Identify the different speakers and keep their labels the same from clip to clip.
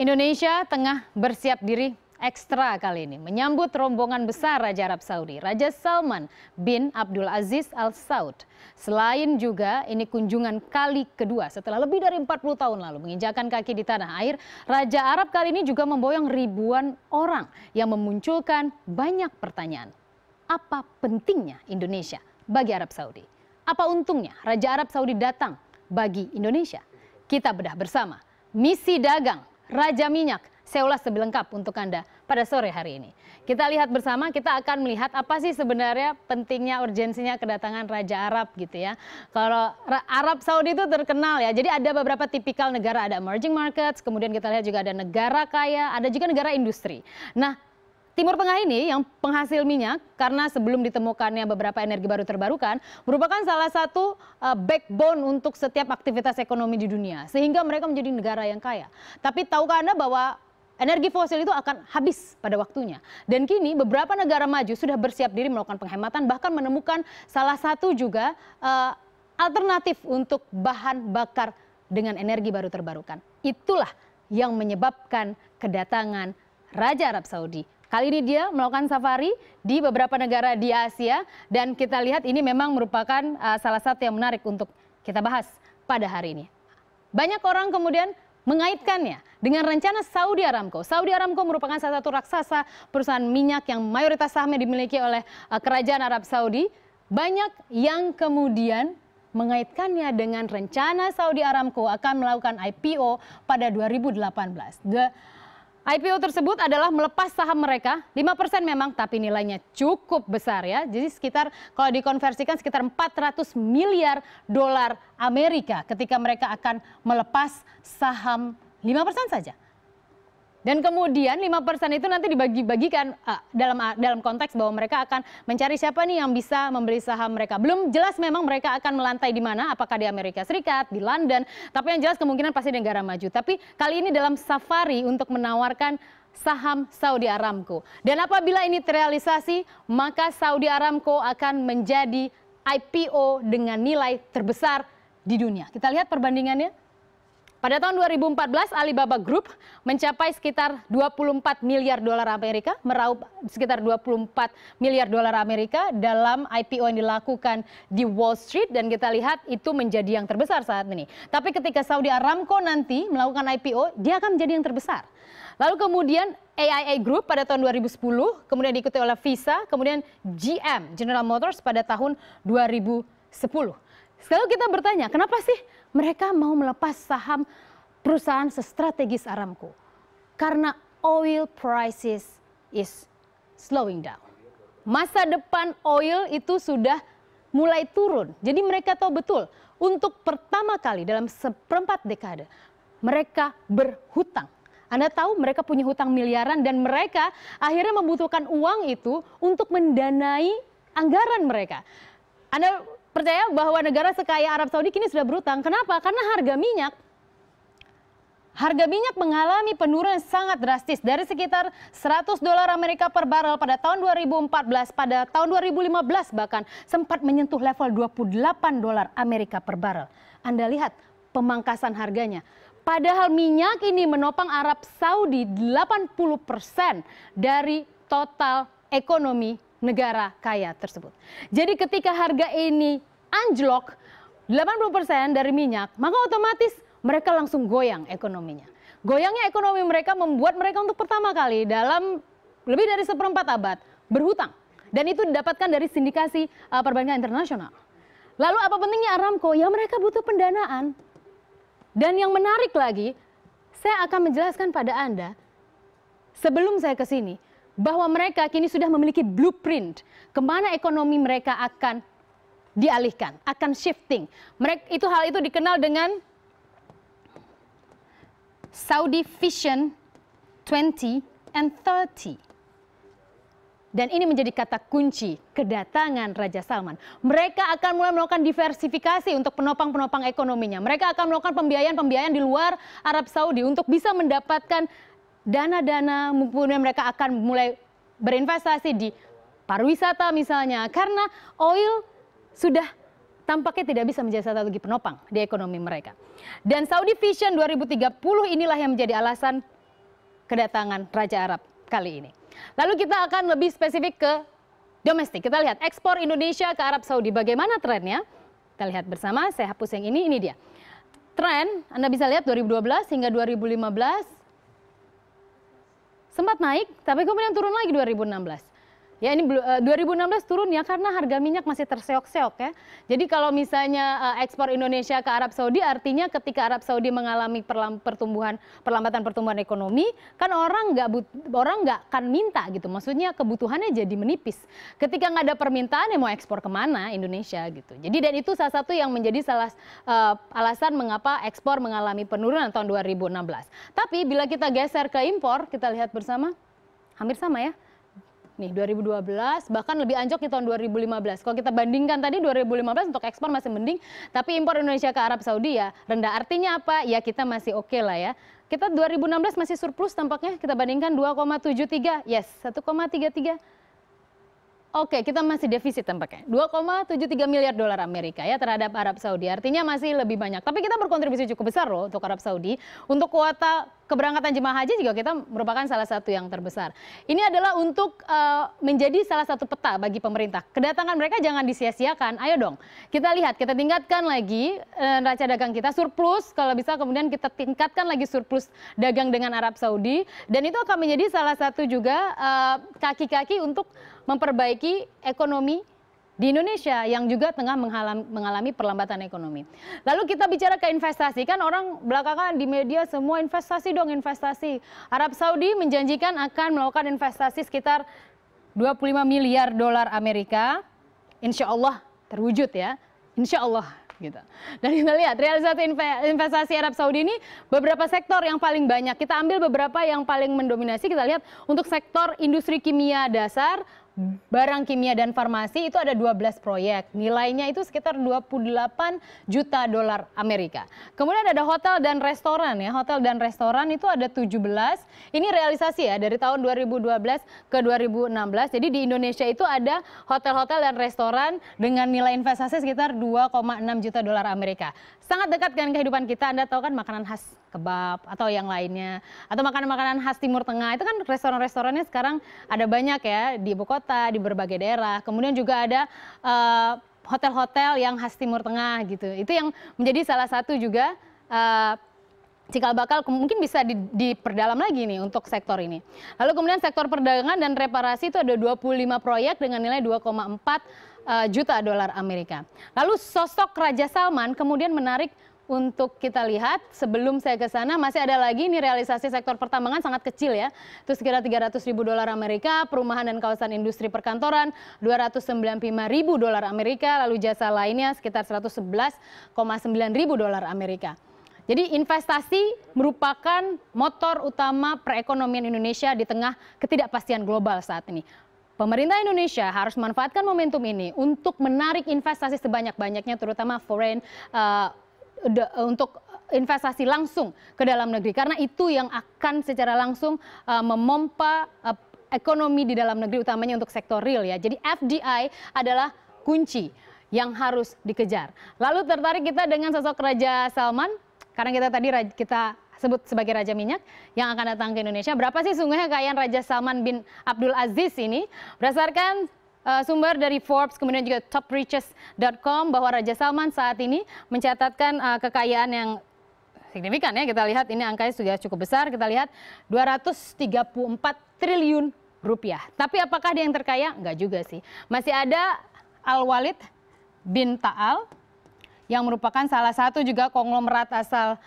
Speaker 1: Indonesia tengah bersiap diri ekstra kali ini menyambut rombongan besar Raja Arab Saudi, Raja Salman bin Abdul Aziz Al Saud. Selain juga ini kunjungan kali kedua setelah lebih dari 40 tahun lalu menginjakan kaki di tanah air, Raja Arab kali ini juga memboyong ribuan orang yang memunculkan banyak pertanyaan. Apa pentingnya Indonesia bagi Arab Saudi? Apa untungnya Raja Arab Saudi datang bagi Indonesia? Kita bedah bersama misi dagang Raja Minyak. Saya ulas lebih lengkap untuk Anda pada sore hari ini. Kita lihat bersama, kita akan melihat apa sih sebenarnya pentingnya, urgensinya kedatangan Raja Arab gitu ya. Kalau Arab Saudi itu terkenal ya, jadi ada beberapa tipikal negara, ada emerging markets, kemudian kita lihat juga ada negara kaya, ada juga negara industri. Nah, Timur Tengah ini yang penghasil minyak, karena sebelum ditemukannya beberapa energi baru terbarukan, merupakan salah satu backbone untuk setiap aktivitas ekonomi di dunia. Sehingga mereka menjadi negara yang kaya. Tapi tahukah Anda bahwa energi fosil itu akan habis pada waktunya. Dan kini beberapa negara maju sudah bersiap diri melakukan penghematan, bahkan menemukan salah satu juga alternatif untuk bahan bakar dengan energi baru terbarukan. Itulah yang menyebabkan kedatangan Raja Arab Saudi. Kali ini dia melakukan safari di beberapa negara di Asia dan kita lihat ini memang merupakan salah satu yang menarik untuk kita bahas pada hari ini. Banyak orang kemudian mengaitkannya dengan rencana Saudi Aramco. Saudi Aramco merupakan salah satu raksasa perusahaan minyak yang mayoritas sahamnya dimiliki oleh kerajaan Arab Saudi. Banyak yang kemudian mengaitkannya dengan rencana Saudi Aramco akan melakukan IPO pada 2018. IPO tersebut adalah melepas saham mereka, 5% memang, tapi nilainya cukup besar ya. Jadi sekitar, kalau dikonversikan sekitar 400 miliar dolar Amerika ketika mereka akan melepas saham 5% saja. Dan kemudian 5% itu nanti dibagi-bagikan dalam konteks bahwa mereka akan mencari siapa nih yang bisa membeli saham mereka. Belum jelas memang mereka akan melantai di mana, apakah di Amerika Serikat, di London. Tapi yang jelas kemungkinan pasti di negara maju. Tapi kali ini dalam safari untuk menawarkan saham Saudi Aramco. Dan apabila ini terrealisasi, maka Saudi Aramco akan menjadi IPO dengan nilai terbesar di dunia. Kita lihat perbandingannya. Pada tahun 2014, Alibaba Group mencapai sekitar 24 miliar dolar Amerika, meraup sekitar 24 miliar dolar Amerika dalam IPO yang dilakukan di Wall Street, dan kita lihat itu menjadi yang terbesar saat ini. Tapi ketika Saudi Aramco nanti melakukan IPO, dia akan menjadi yang terbesar. Lalu kemudian AIA Group pada tahun 2010, kemudian diikuti oleh Visa, kemudian GM, General Motors pada tahun 2010. Sekarang kita bertanya, kenapa sih mereka mau melepas saham perusahaan sestrategis Aramco? Karena oil prices is slowing down. Masa depan oil itu sudah mulai turun. Jadi mereka tahu betul, untuk pertama kali dalam seperempat dekade, mereka berhutang. Anda tahu mereka punya hutang miliaran dan mereka akhirnya membutuhkan uang itu untuk mendanai anggaran mereka. Anda percaya bahwa negara sekaya Arab Saudi kini sudah berhutang. Kenapa? Karena harga minyak mengalami penurunan sangat drastis dari sekitar 100 dolar Amerika per barrel pada tahun 2014, pada tahun 2015 bahkan sempat menyentuh level 28 dolar Amerika per barrel. Anda lihat pemangkasan harganya. Padahal minyak ini menopang Arab Saudi 80% dari total ekonomi negara kaya tersebut. Jadi ketika harga ini anjlok 80% dari minyak, maka otomatis mereka langsung goyang ekonominya. Goyangnya ekonomi mereka membuat mereka untuk pertama kali dalam lebih dari seperempat abad berhutang. Dan itu didapatkan dari sindikasi perbankan internasional. Lalu apa pentingnya Aramco? Ya mereka butuh pendanaan. Dan yang menarik lagi, saya akan menjelaskan pada Anda sebelum saya ke sini, bahwa mereka kini sudah memiliki blueprint kemana ekonomi mereka akan dialihkan, akan shifting. Hal itu dikenal dengan Saudi Vision 20 and 30. Dan ini menjadi kata kunci kedatangan Raja Salman. Mereka akan mulai melakukan diversifikasi untuk penopang-penopang ekonominya. Mereka akan melakukan pembiayaan-pembiayaan di luar Arab Saudi untuk bisa mendapatkan dana-dana, kemudian mereka akan mulai berinvestasi di pariwisata misalnya, karena oil sudah tampaknya tidak bisa menjadi satu lagi penopang di ekonomi mereka. Dan Saudi Vision 2030 inilah yang menjadi alasan kedatangan Raja Arab kali ini. Lalu kita akan lebih spesifik ke domestik. Kita lihat ekspor Indonesia ke Arab Saudi. Bagaimana trennya? Kita lihat bersama. Saya hapus yang ini dia. Tren, Anda bisa lihat 2012 hingga 2015 sempat naik, tapi kemudian turun lagi 2016. Ya ini 2016 turun ya karena harga minyak masih terseok-seok ya. Jadi kalau misalnya ekspor Indonesia ke Arab Saudi artinya ketika Arab Saudi mengalami perlambatan pertumbuhan ekonomi, kan orang nggak akan minta gitu. Maksudnya kebutuhannya jadi menipis. Ketika nggak ada permintaan ya mau ekspor kemana Indonesia gitu. Jadi dan itu salah satu yang menjadi alasan mengapa ekspor mengalami penurunan tahun 2016. Tapi bila kita geser ke impor, kita lihat bersama hampir sama ya. Nih 2012 bahkan lebih anjlok di tahun 2015. Kalau kita bandingkan tadi 2015 untuk ekspor masih mending, tapi impor Indonesia ke Arab Saudi ya rendah. Artinya apa? Ya kita masih oke lah ya. Kita 2016 masih surplus tampaknya. Kita bandingkan 2,73. Yes, 1,33. Oke, kita masih defisit tampaknya. 2,73 miliar dolar Amerika ya terhadap Arab Saudi. Artinya masih lebih banyak. Tapi kita berkontribusi cukup besar loh untuk Arab Saudi. Untuk kuota keberangkatan jemaah haji juga kita merupakan salah satu yang terbesar. Ini adalah untuk menjadi salah satu peta bagi pemerintah. Kedatangan mereka jangan disia-siakan. Ayo dong, kita lihat, kita tingkatkan lagi neraca dagang kita surplus. Kalau bisa kemudian kita tingkatkan lagi surplus dagang dengan Arab Saudi. Dan itu akan menjadi salah satu juga kaki-kaki untuk memperbaiki ekonomi di Indonesia yang juga tengah mengalami perlambatan ekonomi. Lalu kita bicara ke investasi, kan orang belakangan di media semua investasi dong, investasi. Arab Saudi menjanjikan akan melakukan investasi sekitar 25 miliar dolar Amerika. Insya Allah terwujud ya, insya Allah gitu. Dan kita lihat realisasi investasi Arab Saudi ini beberapa sektor yang paling banyak. Kita ambil beberapa yang paling mendominasi. Kita lihat untuk sektor industri kimia dasar, barang kimia dan farmasi itu ada 12 proyek. Nilainya itu sekitar 28 juta dolar Amerika. Kemudian ada hotel dan restoran ya. Hotel dan restoran itu ada 17. Ini realisasi ya dari tahun 2012 ke 2016. Jadi di Indonesia itu ada hotel-hotel dan restoran dengan nilai investasi sekitar 2,6 juta dolar Amerika. Sangat dekat dengan kehidupan kita. Anda tahu kan makanan khas kebab atau yang lainnya. Atau makanan-makanan khas Timur Tengah. Itu kan restoran-restorannya sekarang ada banyak ya di ibu kota, di berbagai daerah. Kemudian juga ada hotel-hotel yang khas Timur Tengah gitu. Itu yang menjadi salah satu juga cikal bakal mungkin bisa diperdalam lagi nih untuk sektor ini. Lalu kemudian sektor perdagangan dan reparasi itu ada 25 proyek dengan nilai 2,4 juta dolar Amerika. Lalu sosok Raja Salman kemudian menarik untuk kita lihat. Sebelum saya ke sana masih ada lagi nih realisasi sektor pertambangan sangat kecil ya. Itu sekitar 300 ribu dolar Amerika, perumahan dan kawasan industri perkantoran 295 ribu dolar Amerika, lalu jasa lainnya sekitar 111,9 ribu dolar Amerika. Jadi investasi merupakan motor utama perekonomian Indonesia di tengah ketidakpastian global saat ini. Pemerintah Indonesia harus memanfaatkan momentum ini untuk menarik investasi sebanyak-banyaknya, terutama foreign untuk investasi langsung ke dalam negeri. Karena itu yang akan secara langsung memompa ekonomi di dalam negeri, utamanya untuk sektor real ya. Jadi FDI adalah kunci yang harus dikejar. Lalu tertarik kita dengan sosok Raja Salman, karena kita sebut sebagai Raja Minyak yang akan datang ke Indonesia. Berapa sih sungguhnya kekayaan Raja Salman bin Abdul Aziz ini? Berdasarkan sumber dari Forbes, kemudian juga topriches.com, bahwa Raja Salman saat ini mencatatkan kekayaan yang signifikan ya. Kita lihat ini angkanya sudah cukup besar. Kita lihat 234 triliun rupiah. Tapi apakah dia yang terkaya? Enggak juga sih. Masih ada Al-Walid bin Ta'al yang merupakan salah satu juga konglomerat asal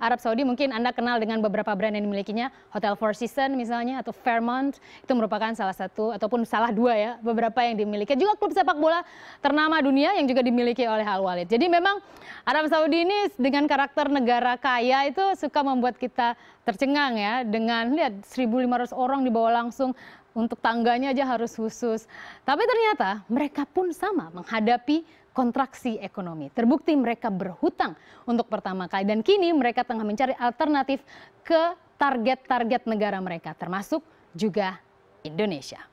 Speaker 1: Arab Saudi. Mungkin Anda kenal dengan beberapa brand yang dimilikinya, Hotel Four Seasons misalnya, atau Fairmont. Itu merupakan salah satu, ataupun salah dua ya, beberapa yang dimiliki. Juga klub sepak bola ternama dunia yang juga dimiliki oleh Al-Walid. Jadi memang Arab Saudi ini dengan karakter negara kaya itu suka membuat kita tercengang ya. Dengan lihat 1.500 orang dibawa langsung, untuk tangganya aja harus khusus. Tapi ternyata mereka pun sama menghadapi kontraksi ekonomi. Terbukti mereka berhutang untuk pertama kali. Dan kini mereka tengah mencari alternatif ke target-target negara mereka, termasuk juga Indonesia.